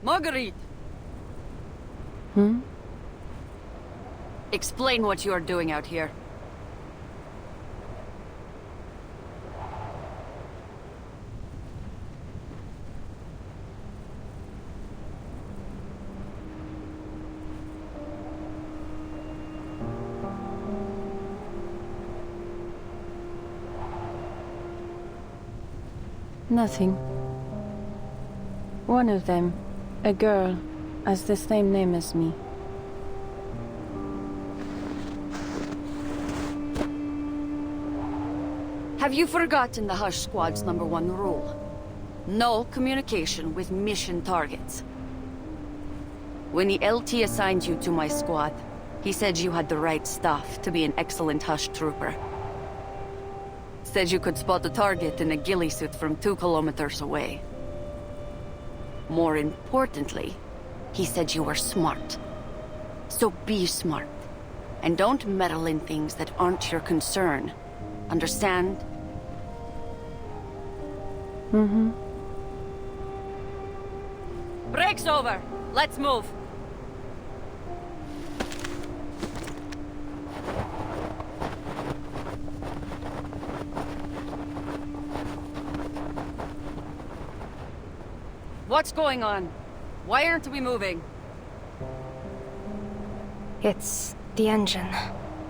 Marguerite! Hmm? Explain what you are doing out here. Nothing. One of them, a girl, has the same name as me. Have you forgotten the Hush Squad's #1 rule? No communication with mission targets. When the LT assigned you to my squad, he said you had the right stuff to be an excellent Hush trooper. Said you could spot a target in a ghillie suit from 2 kilometers away. More importantly, he said you were smart. So be smart. And don't meddle in things that aren't your concern. Understand? Mm-hmm. Break's over. Let's move. What's going on? Why aren't we moving? It's the engine.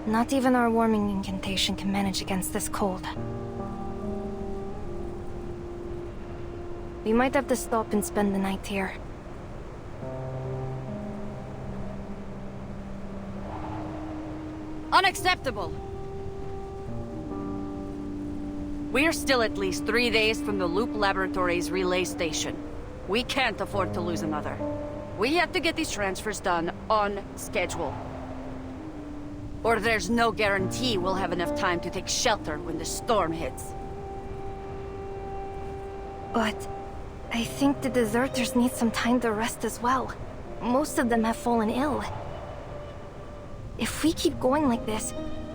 Not even our warming incantation can manage against this cold. We might have to stop and spend the night here. Unacceptable! We're still at least 3 days from the Loop Laboratories relay station. We can't afford to lose another. We have to get these transfers done on schedule. Or there's no guarantee we'll have enough time to take shelter when the storm hits. But I think the deserters need some time to rest as well. Most of them have fallen ill. If we keep going like this,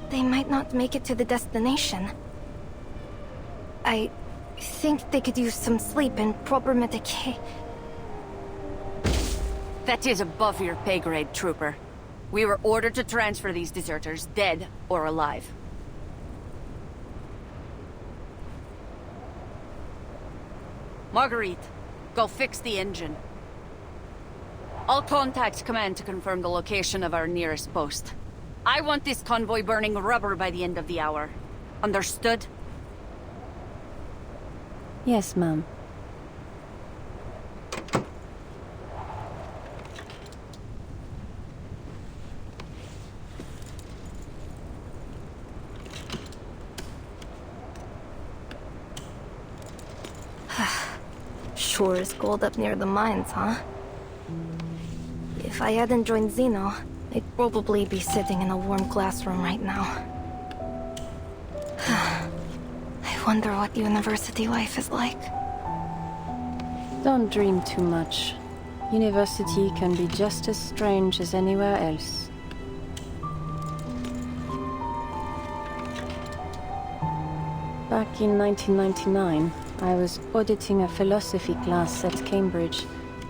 they might not make it to the destination. I think they could use some sleep and proper medication. That is above your pay grade, Trooper. We were ordered to transfer these deserters, dead or alive. Marguerite, go fix the engine. I'll contact command to confirm the location of our nearest post. I want this convoy burning rubber by the end of the hour. Understood? Yes, ma'am. Sure is cold up near the mines, huh? If I hadn't joined Zeno, I'd probably be sitting in a warm classroom right now. I wonder what university life is like. Don't dream too much. University can be just as strange as anywhere else. Back in 1999, I was auditing a philosophy class at Cambridge,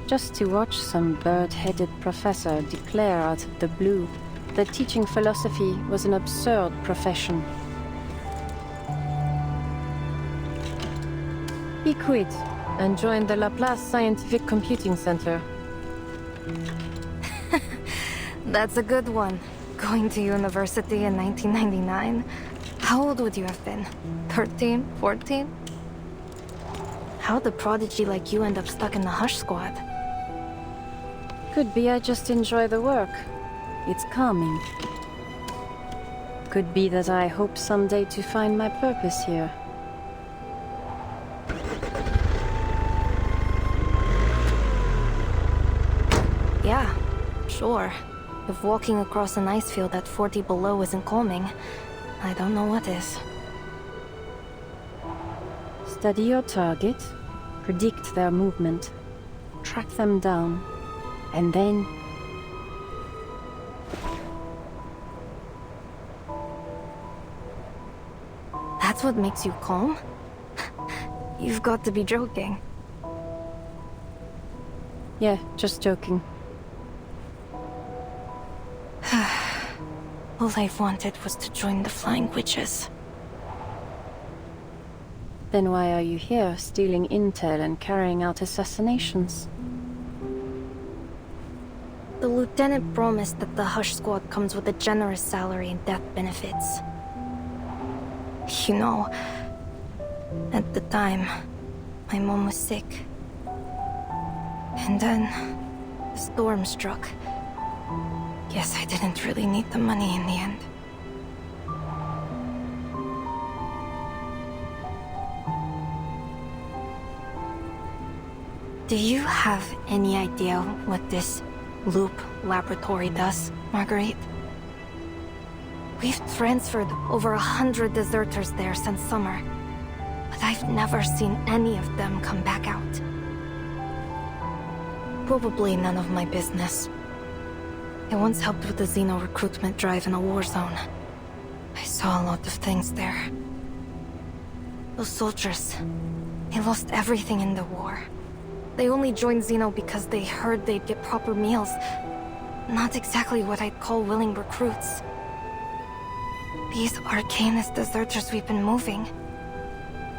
just to watch some bird-headed professor declare out of the blue that teaching philosophy was an absurd profession. He quit and joined the Laplace Scientific Computing Center. That's a good one. Going to university in 1999? How old would you have been? 13? 14? How'd a prodigy like you end up stuck in the Hush Squad? Could be I just enjoy the work. It's calming. Could be that I hope someday to find my purpose here. Yeah, sure. If walking across an ice field at 40 below isn't calming, I don't know what is. Study your target, predict their movement, track them down, and then... That's what makes you calm? You've got to be joking. Yeah, just joking. All I wanted was to join the Flying Witches. Then why are you here, stealing intel and carrying out assassinations? The lieutenant promised that the Hush Squad comes with a generous salary and death benefits. You know, at the time, my mom was sick. And then, the storm struck. Guess I didn't really need the money in the end. Do you have any idea what this Loop laboratory does, Marguerite? We've transferred over 100 deserters there since summer, but I've never seen any of them come back out. Probably none of my business. I once helped with the Xeno recruitment drive in a war zone. I saw a lot of things there. Those soldiers, they lost everything in the war. They only joined Xeno because they heard they'd get proper meals. Not exactly what I'd call willing recruits. These Arcanist deserters we've been moving,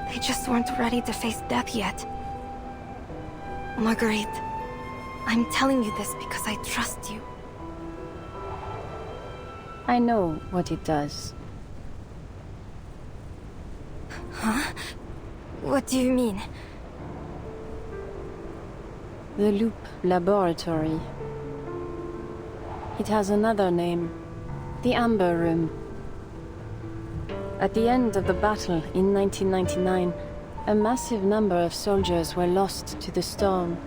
they just weren't ready to face death yet. Marguerite, I'm telling you this because I trust you. I know what it does. Huh? What do you mean? The Loop Laboratory. It has another name. The Amber Room. At the end of the battle in 1999, a massive number of soldiers were lost to the storm.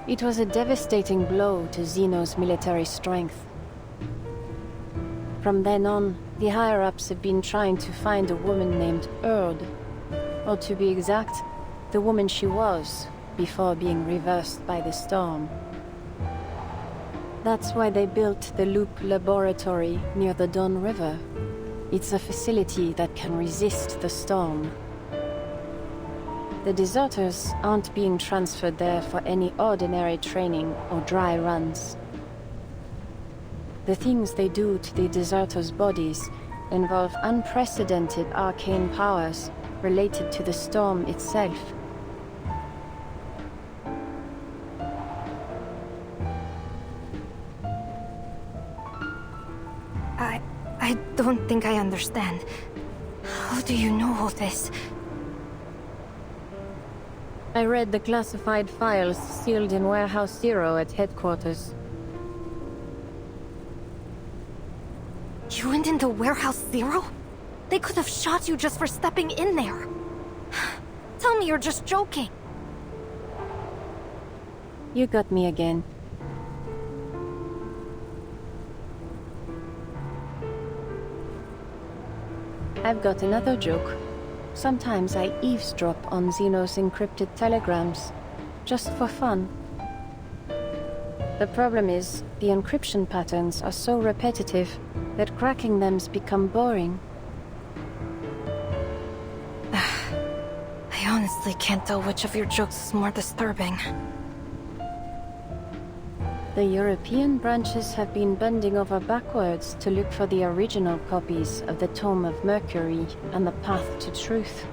It was a devastating blow to Xeno's military strength. From then on, the higher-ups have been trying to find a woman named R12, or to be exact, the woman she was, before being reversed by the storm. That's why they built the Loop Laboratory near the Dawn River. It's a facility that can resist the storm. The deserters aren't being transferred there for any ordinary training or dry runs. The things they do to the deserters' bodies involve unprecedented arcane powers related to the storm itself. I don't think I understand. How do you know all this? I read the classified files sealed in Warehouse Zero at headquarters. You went into Warehouse Zero? They could have shot you just for stepping in there. Tell me you're just joking. You got me again. I've got another joke. Sometimes I eavesdrop on Xeno's encrypted telegrams, just for fun. The problem is, the encryption patterns are so repetitive that cracking them's become boring. I honestly can't tell which of your jokes is more disturbing. The European branches have been bending over backwards to look for the original copies of the Tome of Mercury and the Path to Truth.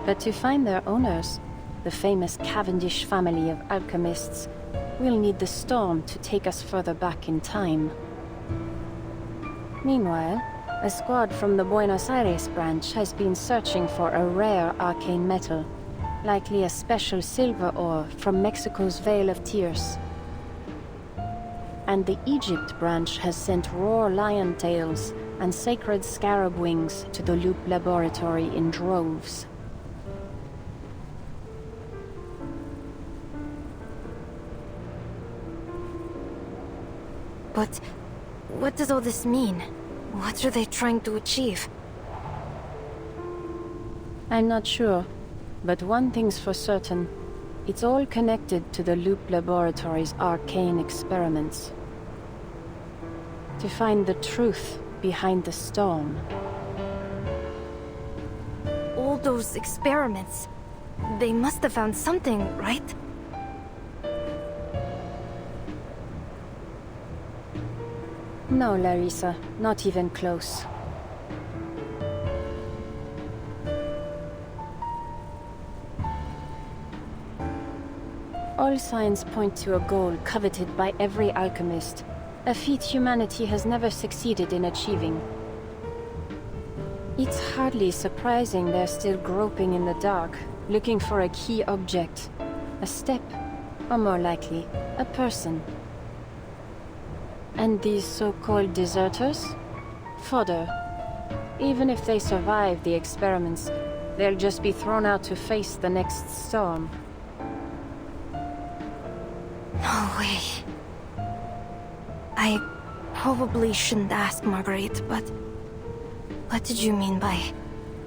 But to find their owners, the famous Cavendish family of alchemists, we'll need the storm to take us further back in time. Meanwhile, a squad from the Buenos Aires branch has been searching for a rare arcane metal, likely a special silver ore from Mexico's Veil of Tears. And the Egypt branch has sent raw lion tails and sacred scarab wings to the Loop Laboratory in droves. But what does all this mean? What are they trying to achieve? I'm not sure, but one thing's for certain. It's all connected to the Loop Laboratory's arcane experiments. To find the truth behind the storm. All those experiments, they must have found something, right? No, Larissa, not even close. All signs point to a goal coveted by every alchemist, a feat humanity has never succeeded in achieving. It's hardly surprising they're still groping in the dark, looking for a key object, a step, or more likely, a person. And these so-called deserters? Fodder. Even if they survive the experiments, they'll just be thrown out to face the next storm. No way. I probably shouldn't ask, Marguerite, but what did you mean by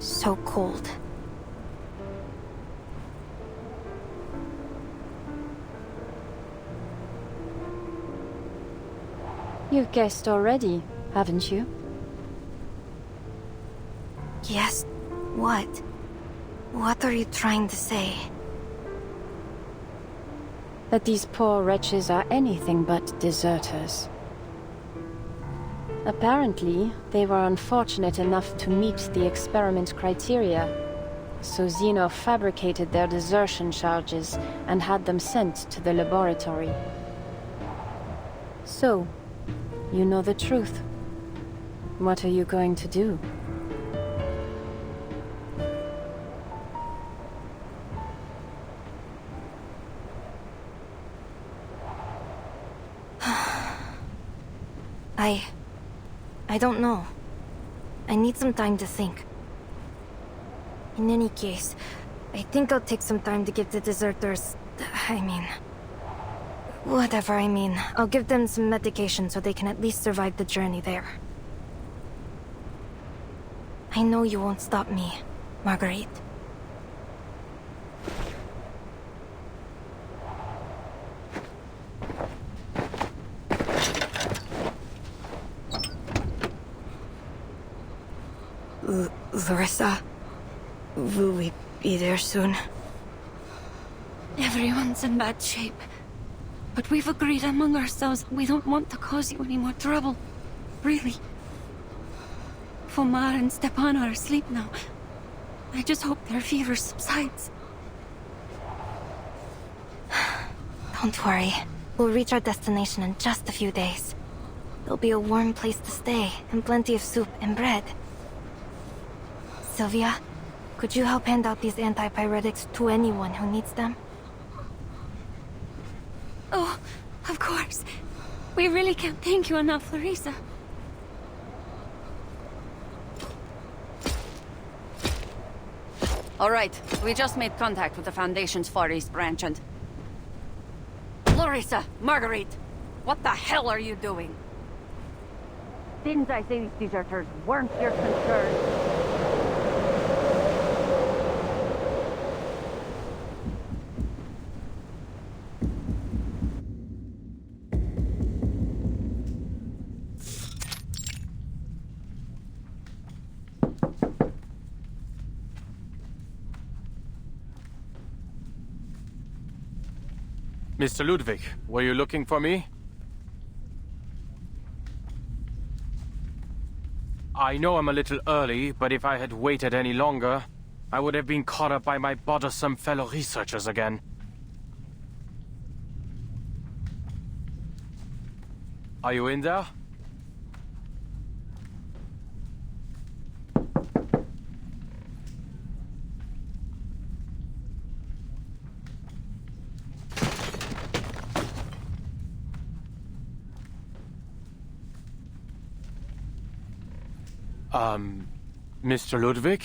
so cold? You've guessed already, haven't you? Yes? What? What are you trying to say? That these poor wretches are anything but deserters. Apparently, they were unfortunate enough to meet the experiment criteria, so Zeno fabricated their desertion charges and had them sent to the laboratory. So, you know the truth. What are you going to do? I don't know. I need some time to think. In any case, I think I'll take some time to give the deserters... I'll give them some medication so they can at least survive the journey there. I know you won't stop me, Marguerite. Larissa, will we be there soon? Everyone's in bad shape. But we've agreed among ourselves we don't want to cause you any more trouble. Really. Fomar and Stepan are asleep now. I just hope their fever subsides. Don't worry. We'll reach our destination in just a few days. There'll be a warm place to stay, and plenty of soup and bread. Sylvia, could you help hand out these antipyretics to anyone who needs them? Oh, of course. We really can't thank you enough, Larissa. All right, we just made contact with the Foundation's Far East branch and... Larissa, Marguerite, what the hell are you doing? Didn't I say these deserters weren't your concern? Mr. Ludwig, were you looking for me? I know I'm a little early, but if I had waited any longer, I would have been caught up by my bothersome fellow researchers again. Are you in there? Mr. Ludwig?